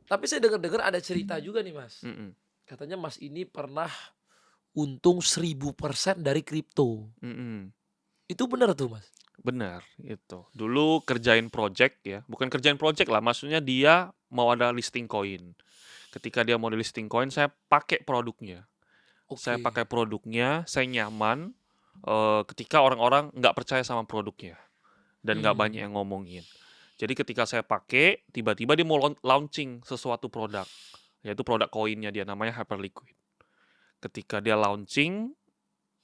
Tapi saya dengar-dengar ada cerita juga nih Mas. Mhm, Katanya Mas ini pernah untung 1000% dari kripto. mhm. Itu benar tuh Mas? Bener, itu. Dulu kerjain project ya, bukan kerjain project lah, maksudnya dia mau ada listing koin. Ketika dia mau ada listing koin, saya pakai produknya. Saya Oke. pakai produknya, saya nyaman, ketika orang-orang nggak percaya sama produknya dan nggak banyak Mmm, yang ngomongin. Jadi ketika saya pakai, tiba-tiba dia mau launching sesuatu produk, yaitu produk koinnya dia, namanya Hyperliquid. Ketika dia launching,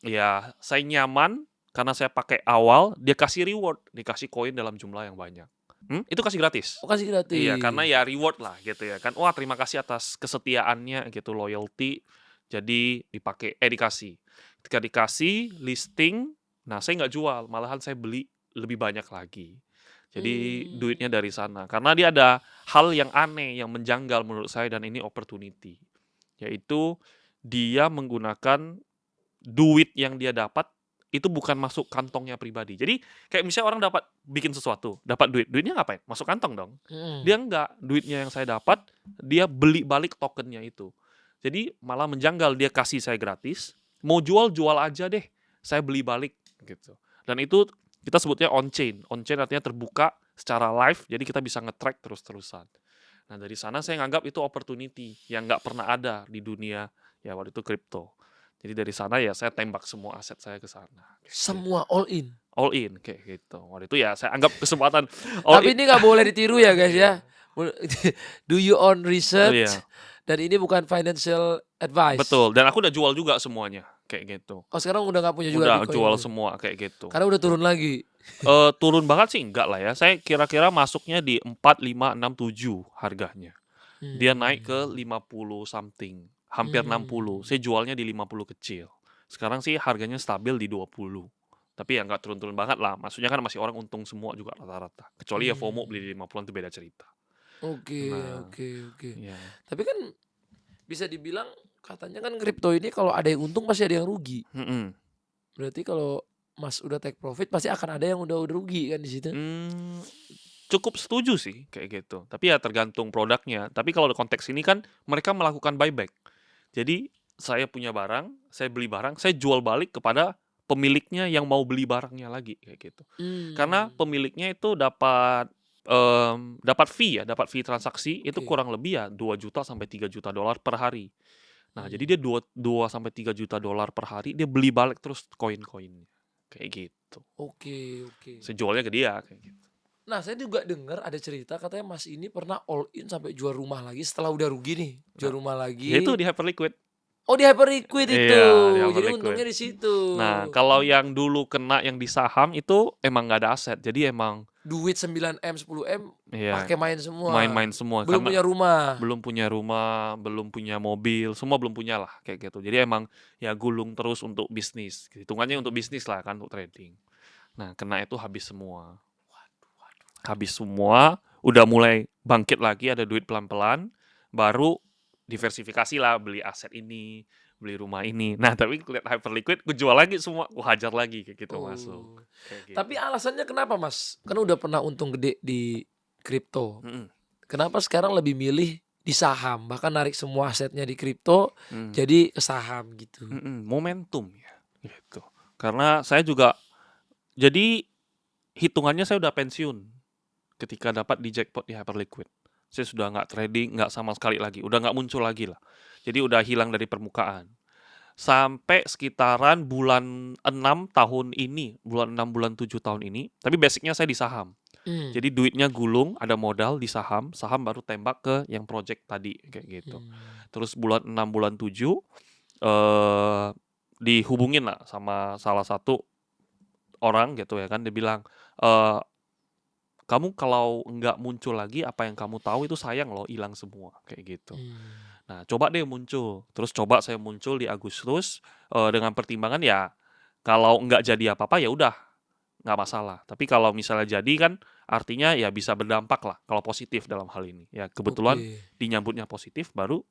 ya saya nyaman karena saya pakai awal, dia kasih reward, dikasih koin dalam jumlah yang banyak. Itu kasih gratis. oh kasih Iya, karena gratis. ya reward lah gitu ya kan. Wah, terima kasih atas kesetiaannya gitu, loyalty. Jadi dikasih. Ketika dikasih listing, nah saya nggak jual, malahan saya beli lebih banyak lagi. Jadi duitnya Mmm, dari sana. Karena dia ada hal yang aneh, yang menjanggal menurut saya dan ini opportunity. Yaitu dia menggunakan duit yang dia dapat itu bukan masuk kantongnya pribadi. Jadi kayak misalnya orang dapat bikin sesuatu, dapat duit, duitnya ngapain? Masuk kantong dong. mhm. Dia enggak, duitnya yang saya dapat dia beli balik tokennya itu. Jadi malah menjanggal, dia kasih saya gratis, mau jual jual aja deh, saya beli balik gitu. Dan itu kita sebutnya on chain. On chain artinya terbuka secara live, jadi kita bisa nge-track terus-terusan. Nah dari sana saya nganggap itu opportunity yang nggak pernah ada di dunia ya waktu itu kripto. Jadi dari sana ya saya tembak semua aset saya ke sana, kayak gitu. Semua all in. All in kayak gitu. Waktu itu ya saya anggap kesempatan all Tapi in. ini nggak boleh ditiru ya guys Iya, ya. Do your own oh research iya, dan ini bukan financial advice. betul. Dan aku udah jual juga semuanya kayak gitu. Oh sekarang udah nggak punya juga Udah Bitcoin jual itu? semua kayak gitu. Karena udah turun lagi? Turun banget sih enggak lah ya. Saya kira-kira masuknya di 4, 5, 6, 7 harganya. Dia naik ke Mmm, 50 something, hampir 60. mmm, Saya jualnya di 50 kecil. Sekarang sih harganya stabil di 20. Tapi ya nggak turun-turun banget lah. Maksudnya kan masih orang untung semua juga rata-rata. Kecuali ya FOMO beli mmm. di 50-an itu beda cerita. Oke Nah, oke oke. ya. Tapi kan bisa dibilang katanya kan kripto ini kalau ada yang untung pasti ada yang rugi. Mhm. Berarti kalau Mas udah take profit pasti akan ada yang udah rugi kan di situ? Mmm, cukup setuju sih kayak gitu. Tapi ya tergantung produknya. Tapi kalau konteks ini kan mereka melakukan buyback. Jadi saya punya barang, saya beli barang, saya jual balik kepada pemiliknya yang mau beli barangnya lagi kayak gitu. Karena Mmm, pemiliknya itu dapat fee ya, dapat fee transaksi itu oke. kurang lebih ya 2 juta sampai 3 juta dolar per hari. Nah, jadi Mmm, dia 2 sampai 3 juta dolar per hari dia beli balik terus koin-koinnya, kayak gitu. oke oke. Saya jualnya ke dia kayak gitu. Nah, saya juga dengar ada cerita katanya Mas ini pernah all in sampai jual rumah lagi setelah udah rugi nih, jual Nah, rumah ya itu lagi. di Hyperliquid. Oh, di Hyperliquid itu. Iya, di Jadi Hyperliquid. untungnya di situ. Nah, kalau yang dulu kena yang di saham itu emang nggak ada aset. Jadi emang Duit 9 M 10 M iya, pakai main semua. main-main semua Belum karena punya rumah. belum punya rumah, belum punya mobil, semua belum punya lah kayak gitu. Jadi emang ya gulung terus untuk bisnis. Hitungannya untuk Mmm. bisnis lah kan, untuk trading. Nah, kena itu habis semua. Waduh waduh waduh. Habis semua, udah mulai bangkit lagi, ada duit pelan-pelan, baru diversifikasi lah, beli aset ini, beli rumah ini. Nah, tapi lihat Hyperliquid, gue jual lagi semua, gue hajar lagi kayak gitu masuk. Oh. Kayak Tapi gitu. alasannya kenapa, Mas? Kan udah pernah untung gede di kripto. Mhm, Kenapa sekarang lebih milih di saham? Bahkan narik semua asetnya di kripto mhm, jadi ke saham gitu. momentum ya, gitu. Karena saya juga jadi hitungannya saya udah pensiun ketika dapat di jackpot di Hyperliquid. Saya sudah nggak trading, nggak sama sekali lagi, udah nggak muncul lagi lah. Jadi udah hilang dari permukaan. Sampai sekitaran bulan 6 tahun ini, bulan 6, bulan 7 tahun ini, tapi basicnya saya di saham. Mmm, Jadi duitnya gulung, ada modal di saham, saham baru tembak ke yang project tadi, kayak gitu. mmm, Terus bulan 6, bulan 7, eee, dihubungin lah sama salah satu orang gitu ya kan, dia bilang, eee, "Kamu kalau nggak muncul lagi, apa yang kamu tahu itu sayang loh, hilang semua," kayak gitu. mmm. Nah, coba deh muncul. Terus coba saya muncul di Agustus, dengan pertimbangan ya kalau nggak jadi apa-apa ya udah, nggak masalah. Tapi kalau misalnya jadi kan artinya ya bisa berdampak lah kalau positif dalam hal ini. Ya kebetulan Oke. dinyambutnya positif baru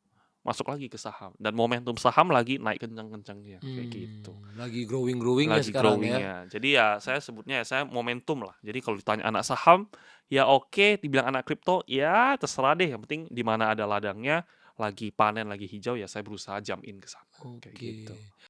masuk lagi ke saham dan momentum saham lagi naik kencang-kencangnya kayak gitu. Lagi growing-growing-nya Lagi sekarang ya. growing-nya. Jadi ya saya sebutnya ya saya momentum lah. Jadi kalau ditanya anak saham, ya oke, dibilang anak kripto, ya terserah deh, yang penting di mana ada ladangnya, lagi panen, lagi hijau, ya saya berusaha jump in ke sana, kayak Oke. gitu.